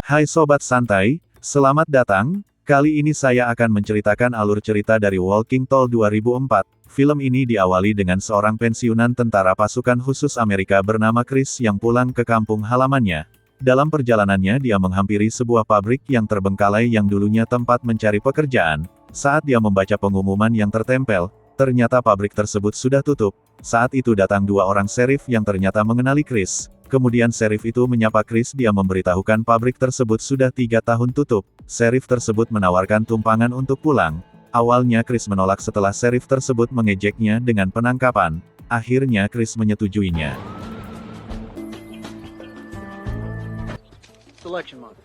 Hai Sobat Santai, selamat datang. Kali ini saya akan menceritakan alur cerita dari Walking Tall 2004. Film ini diawali dengan seorang pensiunan tentara pasukan khusus Amerika bernama Chris yang pulang ke kampung halamannya. Dalam perjalanannya dia menghampiri sebuah pabrik yang terbengkalai yang dulunya tempat mencari pekerjaan. Saat dia membaca pengumuman yang tertempel, ternyata pabrik tersebut sudah tutup. Saat itu datang dua orang serif yang ternyata mengenali Chris. Kemudian serif itu menyapa Chris, dia memberitahukan pabrik tersebut sudah 3 tahun tutup. Serif tersebut menawarkan tumpangan untuk pulang. Awalnya Chris menolak setelah serif tersebut mengejeknya dengan penangkapan. Akhirnya Chris menyetujuinya. Selection month.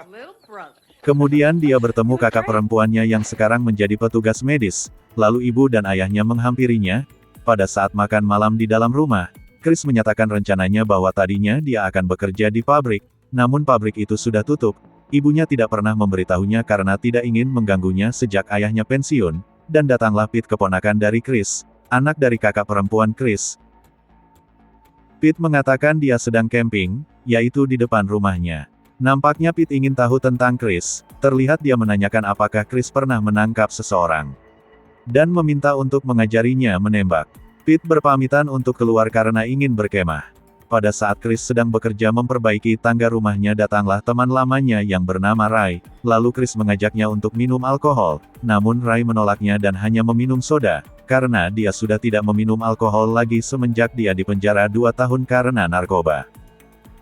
Little brother. Kemudian dia bertemu kakak perempuannya yang sekarang menjadi petugas medis. Lalu ibu dan ayahnya menghampirinya. Pada saat makan malam di dalam rumah, Chris menyatakan rencananya bahwa tadinya dia akan bekerja di pabrik. Namun pabrik itu sudah tutup. Ibunya tidak pernah memberitahunya karena tidak ingin mengganggunya sejak ayahnya pensiun. Dan datanglah Pete, keponakan dari Chris, anak dari kakak perempuan Chris. Pete mengatakan dia sedang camping, yaitu di depan rumahnya. Nampaknya Pete ingin tahu tentang Chris. Terlihat dia menanyakan apakah Chris pernah menangkap seseorang. Dan meminta untuk mengajarinya menembak. Pete berpamitan untuk keluar karena ingin berkemah. Pada saat Chris sedang bekerja memperbaiki tangga rumahnya, datanglah teman lamanya yang bernama Ray. Lalu Chris mengajaknya untuk minum alkohol. Namun Ray menolaknya dan hanya meminum soda. Karena dia sudah tidak meminum alkohol lagi semenjak dia dipenjara 2 tahun karena narkoba.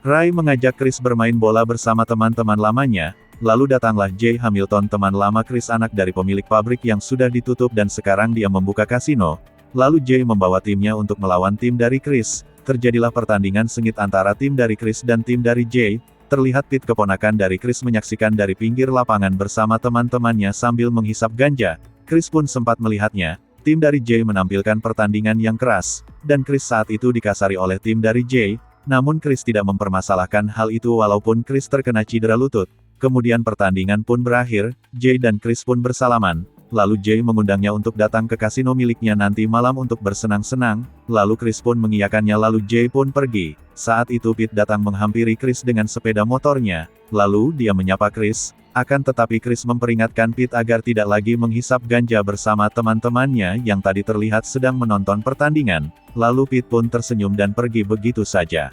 Ray mengajak Chris bermain bola bersama teman-teman lamanya. Lalu datanglah Jay Hamilton, teman lama Chris, anak dari pemilik pabrik yang sudah ditutup dan sekarang dia membuka kasino. Lalu Jay membawa timnya untuk melawan tim dari Chris. Terjadilah pertandingan sengit antara tim dari Chris dan tim dari Jay. Terlihat Pete, keponakan dari Chris, menyaksikan dari pinggir lapangan bersama teman-temannya sambil menghisap ganja. Chris pun sempat melihatnya. Tim dari Jay menampilkan pertandingan yang keras, dan Chris saat itu dikasari oleh tim dari Jay. Namun Chris tidak mempermasalahkan hal itu walaupun Chris terkena cedera lutut. Kemudian pertandingan pun berakhir, Jay dan Chris pun bersalaman. Lalu Jay mengundangnya untuk datang ke kasino miliknya nanti malam untuk bersenang-senang. Lalu Chris pun mengiyakannya, lalu Jay pun pergi. Saat itu Pete datang menghampiri Chris dengan sepeda motornya. Lalu dia menyapa Chris. Akan tetapi Chris memperingatkan Pete agar tidak lagi menghisap ganja bersama teman-temannya yang tadi terlihat sedang menonton pertandingan. Lalu Pete pun tersenyum dan pergi begitu saja.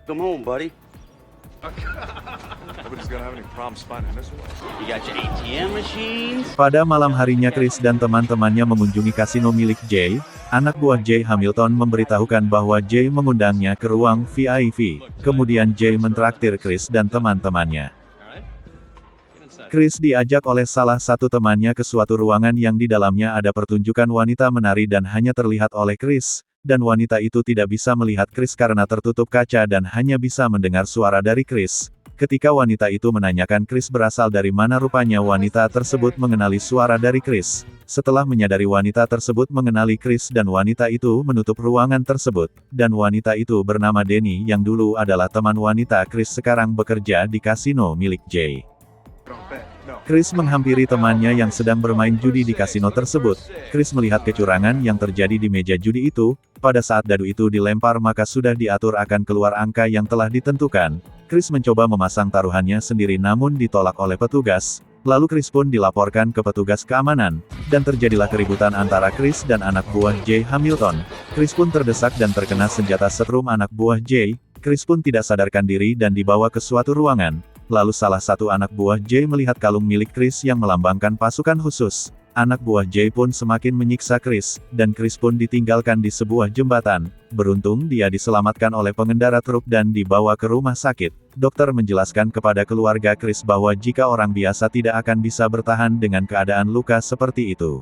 Come home, buddy. Nobody's gonna have any problems finding this one. You got your ATM machines? Pada malam harinya Chris dan teman-temannya mengunjungi kasino milik Jay. Anak buah Jay Hamilton memberitahukan bahwa Jay mengundangnya ke ruang VIP. Kemudian Jay mentraktir Chris dan teman-temannya. Chris diajak oleh salah satu temannya ke suatu ruangan yang di dalamnya ada pertunjukan wanita menari dan hanya terlihat oleh Chris. Dan wanita itu tidak bisa melihat Chris karena tertutup kaca dan hanya bisa mendengar suara dari Chris. Ketika wanita itu menanyakan Chris berasal dari mana, rupanya wanita tersebut mengenali suara dari Chris. Setelah menyadari wanita tersebut mengenali Chris dan wanita itu menutup ruangan tersebut. Dan wanita itu bernama Denny yang dulu adalah teman wanita Chris, sekarang bekerja di kasino milik Jay. Chris menghampiri temannya yang sedang bermain judi di kasino tersebut. Chris melihat kecurangan yang terjadi di meja judi itu. Pada saat dadu itu dilempar maka sudah diatur akan keluar angka yang telah ditentukan. Chris mencoba memasang taruhannya sendiri namun ditolak oleh petugas. Lalu Chris pun dilaporkan ke petugas keamanan. Dan terjadilah keributan antara Chris dan anak buah Jay Hamilton. Chris pun terdesak dan terkena senjata setrum anak buah Jay. Chris pun tidak sadarkan diri dan dibawa ke suatu ruangan. Lalu salah satu anak buah Jay melihat kalung milik Chris yang melambangkan pasukan khusus. Anak buah Jay pun semakin menyiksa Chris, dan Chris pun ditinggalkan di sebuah jembatan. Beruntung dia diselamatkan oleh pengendara truk dan dibawa ke rumah sakit. Dokter menjelaskan kepada keluarga Chris bahwa jika orang biasa tidak akan bisa bertahan dengan keadaan luka seperti itu.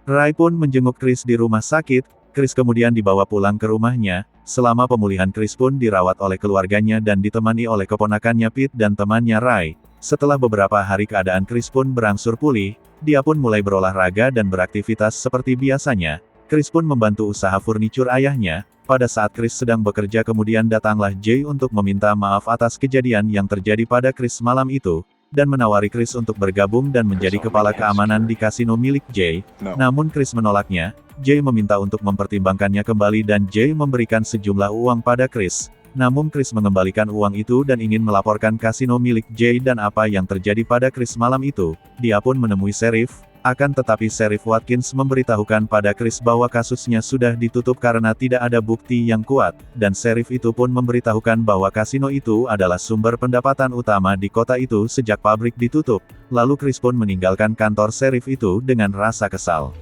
Ray pun menjenguk Chris di rumah sakit. Chris kemudian dibawa pulang ke rumahnya. Selama pemulihan Chris pun dirawat oleh keluarganya dan ditemani oleh keponakannya Pete dan temannya Ray. Setelah beberapa hari keadaan Chris pun berangsur pulih, dia pun mulai berolahraga dan beraktivitas seperti biasanya. Chris pun membantu usaha furnitur ayahnya. Pada saat Chris sedang bekerja kemudian datanglah Jay untuk meminta maaf atas kejadian yang terjadi pada Chris malam itu. dan menawari Chris untuk bergabung dan menjadi kepala keamanan di kasino milik Jay. Namun Chris menolaknya. Jay meminta untuk mempertimbangkannya kembali dan Jay memberikan sejumlah uang pada Chris. Namun Chris mengembalikan uang itu dan ingin melaporkan kasino milik Jay dan apa yang terjadi pada Chris malam itu. Dia pun menemui Sheriff, akan tetapi Sheriff Watkins memberitahukan pada Chris bahwa kasusnya sudah ditutup karena tidak ada bukti yang kuat, dan Sheriff itu pun memberitahukan bahwa kasino itu adalah sumber pendapatan utama di kota itu sejak pabrik ditutup. Lalu Chris pun meninggalkan kantor Sheriff itu dengan rasa kesal.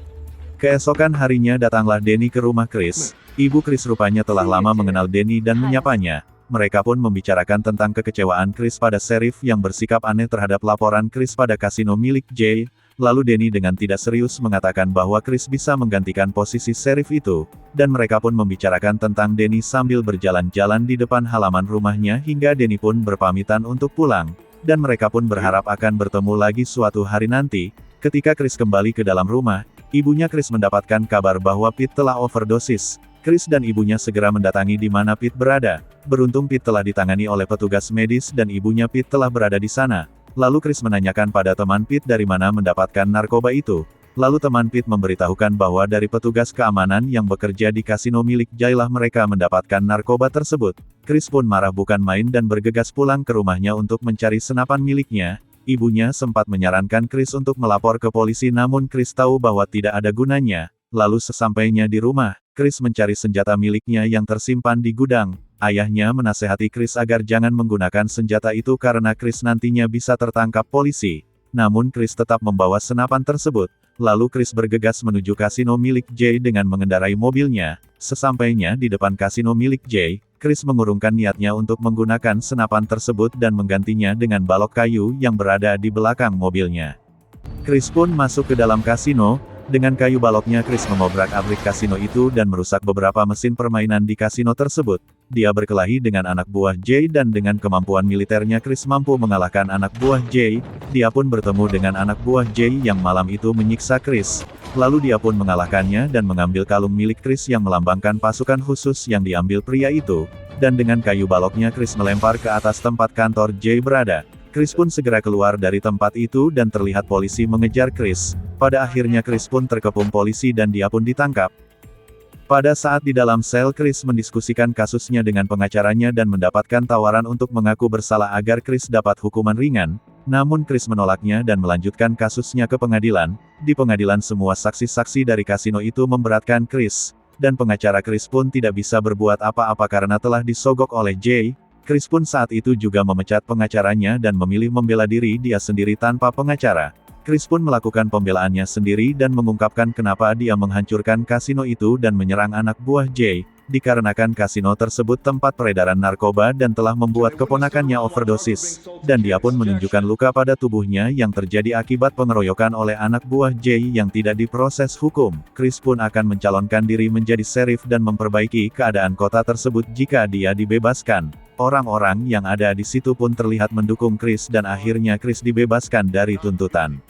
Keesokan harinya datanglah Danny ke rumah Chris. Ibu Chris rupanya telah lama mengenal Danny dan menyapanya. Mereka pun membicarakan tentang kekecewaan Chris pada Sheriff yang bersikap aneh terhadap laporan Chris pada kasino milik Jay. Lalu Danny dengan tidak serius mengatakan bahwa Chris bisa menggantikan posisi Sheriff itu, dan mereka pun membicarakan tentang Danny sambil berjalan-jalan di depan halaman rumahnya hingga Danny pun berpamitan untuk pulang, dan mereka pun berharap akan bertemu lagi suatu hari nanti. Ketika Chris kembali ke dalam rumah, ibunya Chris mendapatkan kabar bahwa Pete telah overdosis. Chris dan ibunya segera mendatangi di mana Pete berada. Beruntung Pete telah ditangani oleh petugas medis dan ibunya Pete telah berada di sana. Lalu Chris menanyakan pada teman Pete dari mana mendapatkan narkoba itu. Lalu teman Pete memberitahukan bahwa dari petugas keamanan yang bekerja di kasino milik Jay lah mereka mendapatkan narkoba tersebut. Chris pun marah bukan main dan bergegas pulang ke rumahnya untuk mencari senapan miliknya. Ibunya sempat menyarankan Chris untuk melapor ke polisi namun Chris tahu bahwa tidak ada gunanya. Lalu sesampainya di rumah, Chris mencari senjata miliknya yang tersimpan di gudang. Ayahnya menasehati Chris agar jangan menggunakan senjata itu karena Chris nantinya bisa tertangkap polisi. Namun Chris tetap membawa senapan tersebut. Lalu Chris bergegas menuju kasino milik Jay dengan mengendarai mobilnya. Sesampainya di depan kasino milik Jay, Chris mengurungkan niatnya untuk menggunakan senapan tersebut dan menggantinya dengan balok kayu yang berada di belakang mobilnya. Chris pun masuk ke dalam kasino. Dengan kayu baloknya Chris mengobrak-abrik kasino itu dan merusak beberapa mesin permainan di kasino tersebut. Dia berkelahi dengan anak buah Jay dan dengan kemampuan militernya Chris mampu mengalahkan anak buah Jay. Dia pun bertemu dengan anak buah Jay yang malam itu menyiksa Chris. Lalu dia pun mengalahkannya dan mengambil kalung milik Chris yang melambangkan pasukan khusus yang diambil pria itu. Dan dengan kayu baloknya Chris melempar ke atas tempat kantor Jay berada. Chris pun segera keluar dari tempat itu dan terlihat polisi mengejar Chris. Pada akhirnya Chris pun terkepung polisi dan dia pun ditangkap. Pada saat di dalam sel Chris mendiskusikan kasusnya dengan pengacaranya dan mendapatkan tawaran untuk mengaku bersalah agar Chris dapat hukuman ringan. Namun Chris menolaknya dan melanjutkan kasusnya ke pengadilan. Di pengadilan semua saksi-saksi dari kasino itu memberatkan Chris. Dan pengacara Chris pun tidak bisa berbuat apa-apa karena telah disogok oleh Jay. Chris pun saat itu juga memecat pengacaranya dan memilih membela diri dia sendiri tanpa pengacara. Chris pun melakukan pembelaannya sendiri dan mengungkapkan kenapa dia menghancurkan kasino itu dan menyerang anak buah Jay, dikarenakan kasino tersebut tempat peredaran narkoba dan telah membuat keponakannya overdosis. Dan dia pun menunjukkan luka pada tubuhnya yang terjadi akibat pengeroyokan oleh anak buah Jay yang tidak diproses hukum. Chris pun akan mencalonkan diri menjadi sheriff dan memperbaiki keadaan kota tersebut jika dia dibebaskan. Orang-orang yang ada di situ pun terlihat mendukung Chris dan akhirnya Chris dibebaskan dari tuntutan.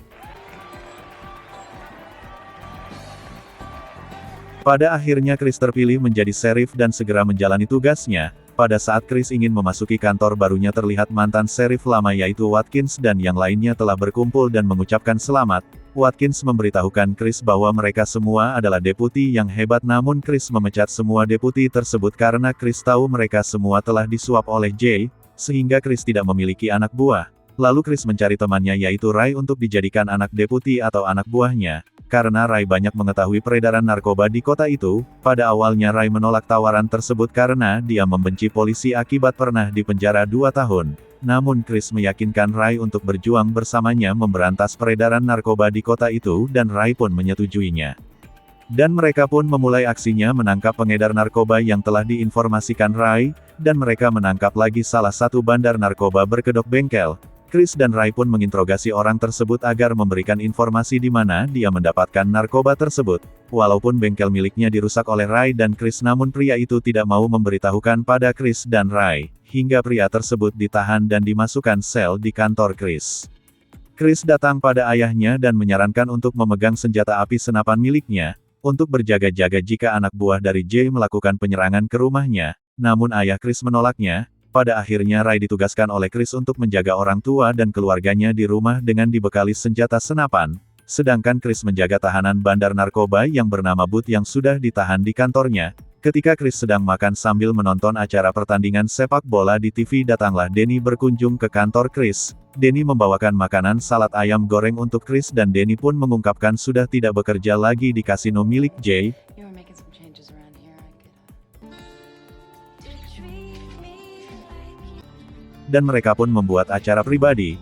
Pada akhirnya Chris terpilih menjadi sheriff dan segera menjalani tugasnya. Pada saat Chris ingin memasuki kantor barunya terlihat mantan sheriff lama yaitu Watkins dan yang lainnya telah berkumpul dan mengucapkan selamat. Watkins memberitahukan Chris bahwa mereka semua adalah deputi yang hebat namun Chris memecat semua deputi tersebut karena Chris tahu mereka semua telah disuap oleh Jay, sehingga Chris tidak memiliki anak buah. Lalu Chris mencari temannya yaitu Ray untuk dijadikan anak deputi atau anak buahnya. Karena Ray banyak mengetahui peredaran narkoba di kota itu, pada awalnya Ray menolak tawaran tersebut karena dia membenci polisi akibat pernah dipenjara 2 tahun. Namun Chris meyakinkan Ray untuk berjuang bersamanya memberantas peredaran narkoba di kota itu dan Ray pun menyetujuinya. Dan mereka pun memulai aksinya menangkap pengedar narkoba yang telah diinformasikan Ray, dan mereka menangkap lagi salah satu bandar narkoba berkedok bengkel. Chris dan Ray pun menginterogasi orang tersebut agar memberikan informasi di mana dia mendapatkan narkoba tersebut. Walaupun bengkel miliknya dirusak oleh Ray dan Chris namun pria itu tidak mau memberitahukan pada Chris dan Ray, hingga pria tersebut ditahan dan dimasukkan sel di kantor Chris. Chris datang pada ayahnya dan menyarankan untuk memegang senjata api senapan miliknya, untuk berjaga-jaga jika anak buah dari Jay melakukan penyerangan ke rumahnya, namun ayah Chris menolaknya. Pada akhirnya Ray ditugaskan oleh Chris untuk menjaga orang tua dan keluarganya di rumah dengan dibekali senjata senapan. sedangkan Chris menjaga tahanan bandar narkoba yang bernama Bud yang sudah ditahan di kantornya. Ketika Chris sedang makan sambil menonton acara pertandingan sepak bola di TV, datanglah Danny berkunjung ke kantor Chris. Danny membawakan makanan salad ayam goreng untuk Chris dan Danny pun mengungkapkan sudah tidak bekerja lagi di kasino milik Jay. You were making some changes around here. Dan mereka pun membuat acara pribadi.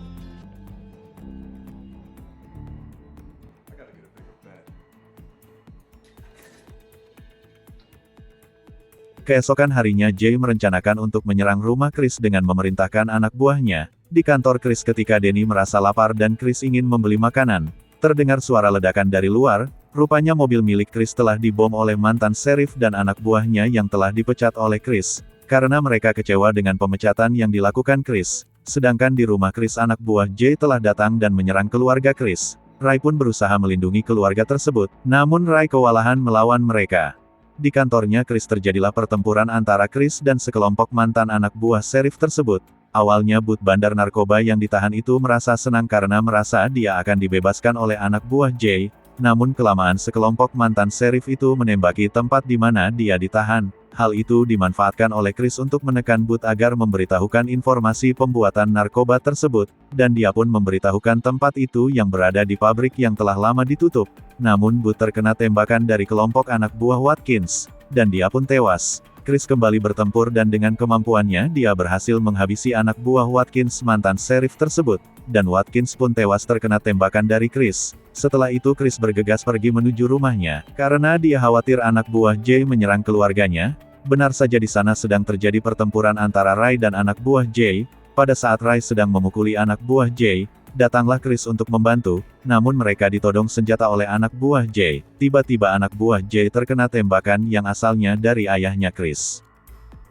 Keesokan harinya Jay merencanakan untuk menyerang rumah Chris dengan memerintahkan anak buahnya. Di kantor Chris ketika Danny merasa lapar dan Chris ingin membeli makanan, terdengar suara ledakan dari luar. Rupanya mobil milik Chris telah dibom oleh mantan sheriff dan anak buahnya yang telah dipecat oleh Chris. Karena mereka kecewa dengan pemecatan yang dilakukan Chris. Sedangkan di rumah Chris, anak buah Jay telah datang dan menyerang keluarga Chris. Ray pun berusaha melindungi keluarga tersebut, namun Ray kewalahan melawan mereka. Di kantornya Chris terjadilah pertempuran antara Chris dan sekelompok mantan anak buah sheriff tersebut. Awalnya Bud bandar narkoba yang ditahan itu merasa senang karena merasa dia akan dibebaskan oleh anak buah Jay. Namun kelamaan sekelompok mantan sheriff itu menembaki tempat di mana dia ditahan. Hal itu dimanfaatkan oleh Chris untuk menekan Bud agar memberitahukan informasi pembuatan narkoba tersebut, dan dia pun memberitahukan tempat itu yang berada di pabrik yang telah lama ditutup. Namun Bud terkena tembakan dari kelompok anak buah Watkins, dan dia pun tewas. Chris kembali bertempur dan dengan kemampuannya dia berhasil menghabisi anak buah Watkins mantan sheriff tersebut, dan Watkins pun tewas terkena tembakan dari Chris. Setelah itu Chris bergegas pergi menuju rumahnya, karena dia khawatir anak buah Jay menyerang keluarganya. Benar saja di sana sedang terjadi pertempuran antara Ray dan anak buah Jay. Pada saat Ray sedang memukuli anak buah Jay, datanglah Chris untuk membantu, namun mereka ditodong senjata oleh anak buah Jay. Tiba-tiba anak buah Jay terkena tembakan yang asalnya dari ayahnya Chris.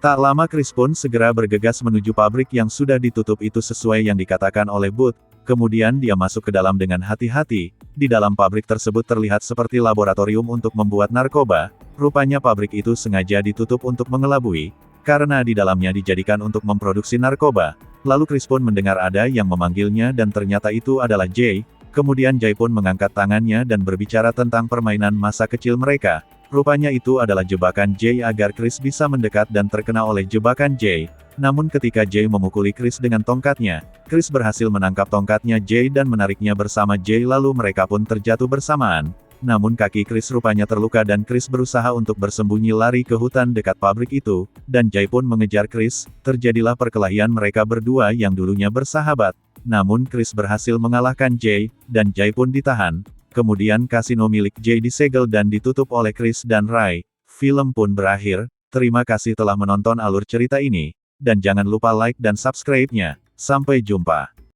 Tak lama Chris pun segera bergegas menuju pabrik yang sudah ditutup itu sesuai yang dikatakan oleh Bud. Kemudian dia masuk ke dalam dengan hati-hati. Di dalam pabrik tersebut terlihat seperti laboratorium untuk membuat narkoba. Rupanya pabrik itu sengaja ditutup untuk mengelabui, karena di dalamnya dijadikan untuk memproduksi narkoba. Lalu Chris pun mendengar ada yang memanggilnya dan ternyata itu adalah Jay. Kemudian Jay pun mengangkat tangannya dan berbicara tentang permainan masa kecil mereka. Rupanya itu adalah jebakan Jay agar Chris bisa mendekat dan terkena oleh jebakan Jay. Namun ketika Jay memukuli Chris dengan tongkatnya, Chris berhasil menangkap tongkatnya Jay dan menariknya bersama Jay lalu mereka pun terjatuh bersamaan. Namun kaki Chris rupanya terluka dan Chris berusaha untuk bersembunyi lari ke hutan dekat pabrik itu, dan Jay pun mengejar Chris. Terjadilah perkelahian mereka berdua yang dulunya bersahabat. Namun Chris berhasil mengalahkan Jay, dan Jay pun ditahan. Kemudian kasino milik Jay disegel dan ditutup oleh Chris dan Ray. Film pun berakhir. Terima kasih telah menonton alur cerita ini. Dan jangan lupa like dan subscribe-nya. Sampai jumpa.